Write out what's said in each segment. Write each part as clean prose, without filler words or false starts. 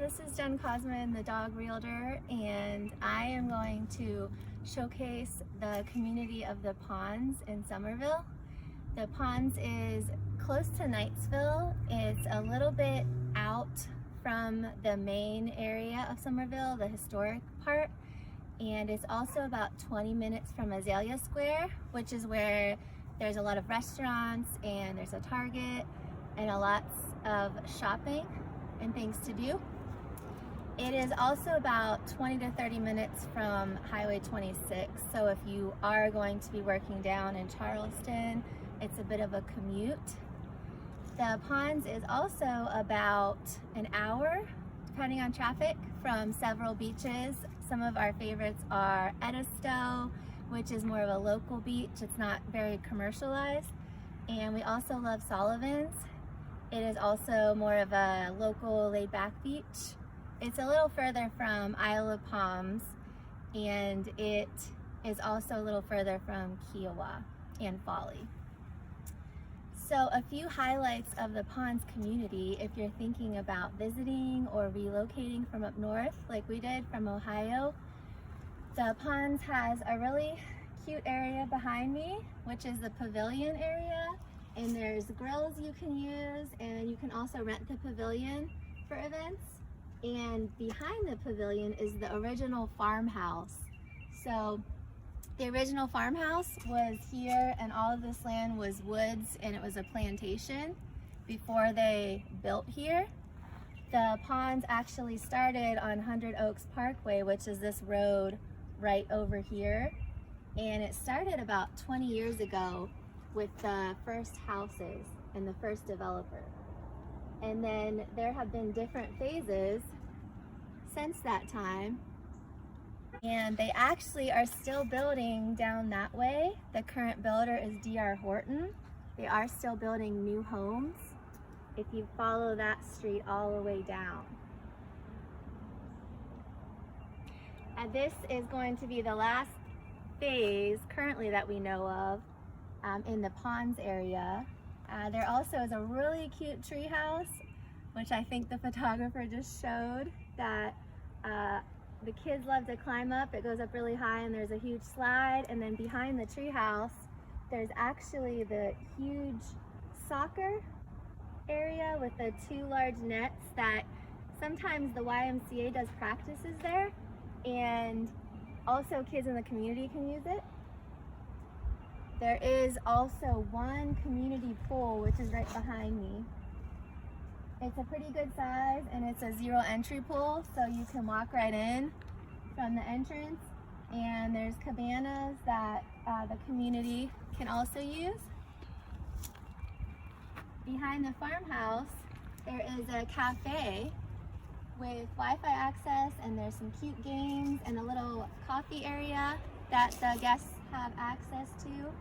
this is Jen Kosman, the dog realtor, and I am going to showcase the community of the Ponds in Summerville. The Ponds is close to Knightsville. It's a little bit out from the main area of Summerville, the historic part, and it's also about 20 minutes from Azalea Square, which is where there's a lot of restaurants and there's a Target and a lots of shopping and things to do. It is also about 20 to 30 minutes from Highway 26, so if you are going to be working down in Charleston, it's a bit of a commute. The Ponds is also about an hour, depending on traffic, from several beaches. Some of our favorites are Edisto, which is more of a local beach. It's not very commercialized. And we also love Sullivan's. It is also more of a local laid-back beach. It's a little further from Isle of Palms, and it is also a little further from Kiowa and Folly. So a few highlights of the Ponds community if you're thinking about visiting or relocating from up north like we did from Ohio. The Ponds has a really cute area behind me, which is the pavilion area, and there's grills you can use, and you can also rent the pavilion for events. And behind the pavilion is the original farmhouse. So the original farmhouse was here, and all of this land was woods, and it was a plantation before they built here. The Ponds actually started on 100 Oaks Parkway, which is this road right over here. And it started about 20 years ago with the first houses and the first developer. And then there have been different phases since that time. And they actually are still building down that way. The current builder is D.R. Horton. They are still building new homes if you follow that street all the way down. And this is going to be the last phase currently that we know of in the Ponds area. There also is a really cute tree house, which I think the photographer just showed, that the kids love to climb up. It goes up really high and there's a huge slide, and then behind the tree house there's actually the huge soccer area with the two large nets that sometimes the YMCA does practices there, and also kids in the community can use it. There is also one community pool, which is right behind me. It's a pretty good size, and it's a zero entry pool, so you can walk right in from the entrance. And there's cabanas that the community can also use. Behind the farmhouse, there is a cafe with Wi-Fi access, and there's some cute games and a little coffee area that the guests have access to.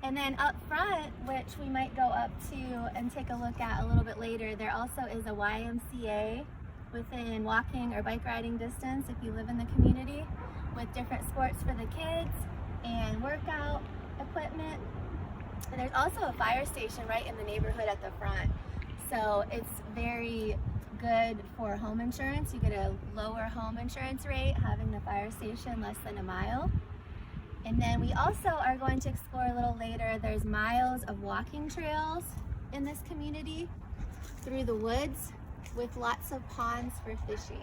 And then up front, which we might go up to and take a look at a little bit later, there also is a YMCA within walking or bike riding distance if you live in the community, with different sports for the kids and workout equipment. And there's also a fire station right in the neighborhood at the front. So it's very good for home insurance. You get a lower home insurance rate having the fire station less than a mile. And then we also are going to explore a little later. There's miles of walking trails in this community through the woods with lots of ponds for fishing.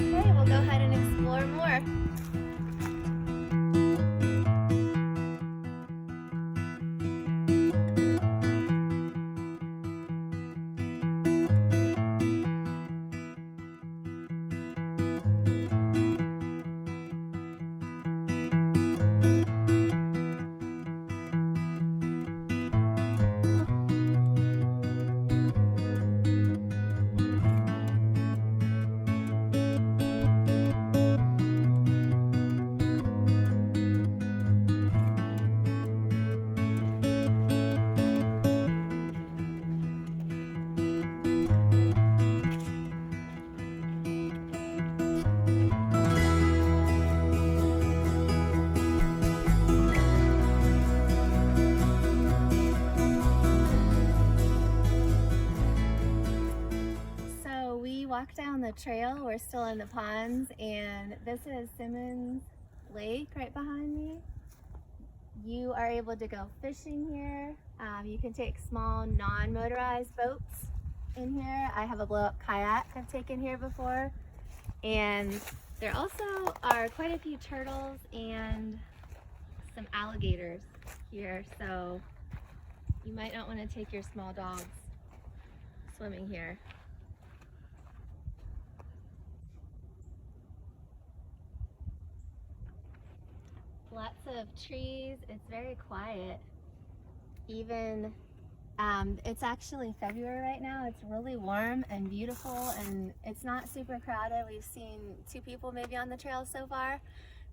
Okay, we'll go ahead and explore more. walk down the trail, we're still in the ponds, and this is Simmons Lake right behind me. You are able to go fishing here. You can take small non-motorized boats in here. I have a blow-up kayak I've taken here before. And there also are quite a few turtles and some alligators here, so you might not want to take your small dogs swimming here. Lots of trees. It's very quiet. Even it's actually February right now. It's really warm and beautiful, and it's not super crowded. We've seen 2 people maybe on the trail so far.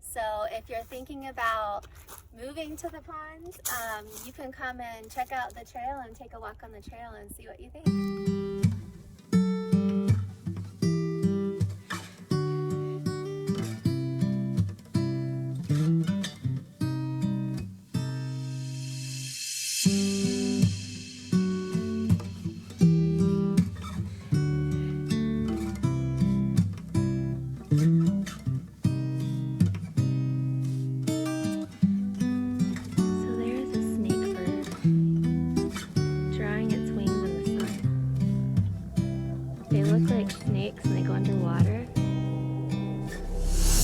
So if you're thinking about moving to the ponds, you can come and check out the trail and take a walk on the trail and see what you think. They look like snakes and they go underwater.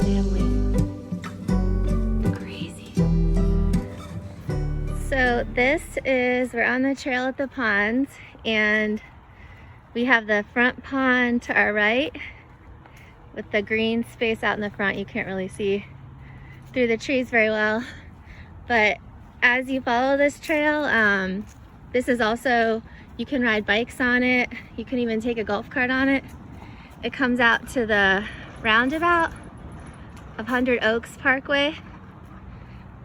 They have wings. Crazy. So we're on the trail at the ponds, and we have the front pond to our right with the green space out in the front. You can't really see through the trees very well. But as you follow this trail, this is also, you can ride bikes on it. You can even take a golf cart on it. It comes out to the roundabout of 100 Oaks Parkway.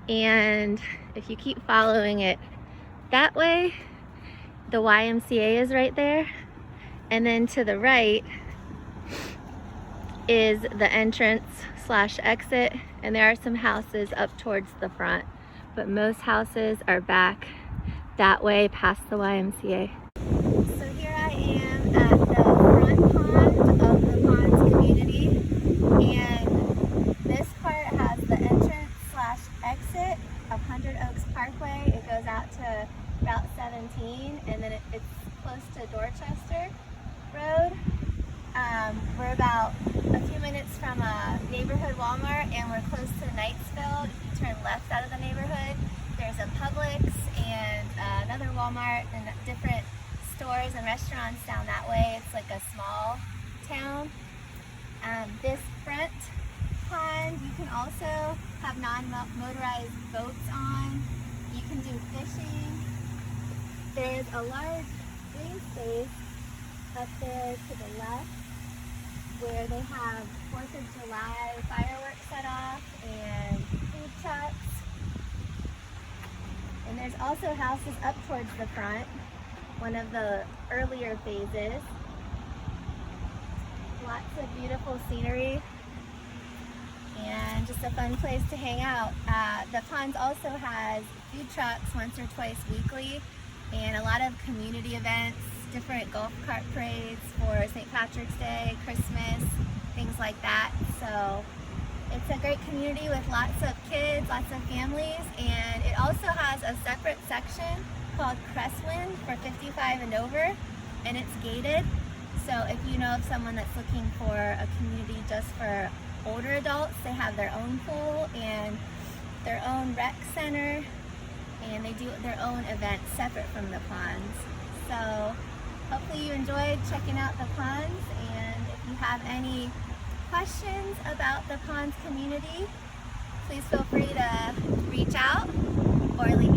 And if you keep following it that way, the YMCA is right there. And then to the right is the entrance/exit. And there are some houses up towards the front, but most houses are back that way past the YMCA. So here I am at the front pond of the ponds community, and this part has the entrance/exit of 100 Oaks Parkway. It goes out to Route 17, and then it's close to Dorchester Road. We're about a few minutes from a neighborhood Walmart, and we're close to Knightsville. If you turn left out of the neighborhood, there's a Publix and another Walmart and different stores and restaurants down that way. It's like a small town. This front pond, you can also have non-motorized boats on. You can do fishing. There's a large green space up there to the left where they have 4th of July fireworks set off and food trucks. And there's also houses up towards the front, one of the earlier phases. Lots of beautiful scenery and just a fun place to hang out. The ponds also has food trucks once or twice weekly, and a lot of community events, different golf cart parades for St. Patrick's Day, Christmas, things like that. So it's a great community with lots of kids, lots of families, and it also has a separate section called Kosman for 55 and over, and it's gated. So if you know of someone that's looking for a community just for older adults, they have their own pool and their own rec center, and they do their own events separate from the ponds. So hopefully you enjoyed checking out the ponds, and if you have any questions about the ponds community, please feel free to reach out or leave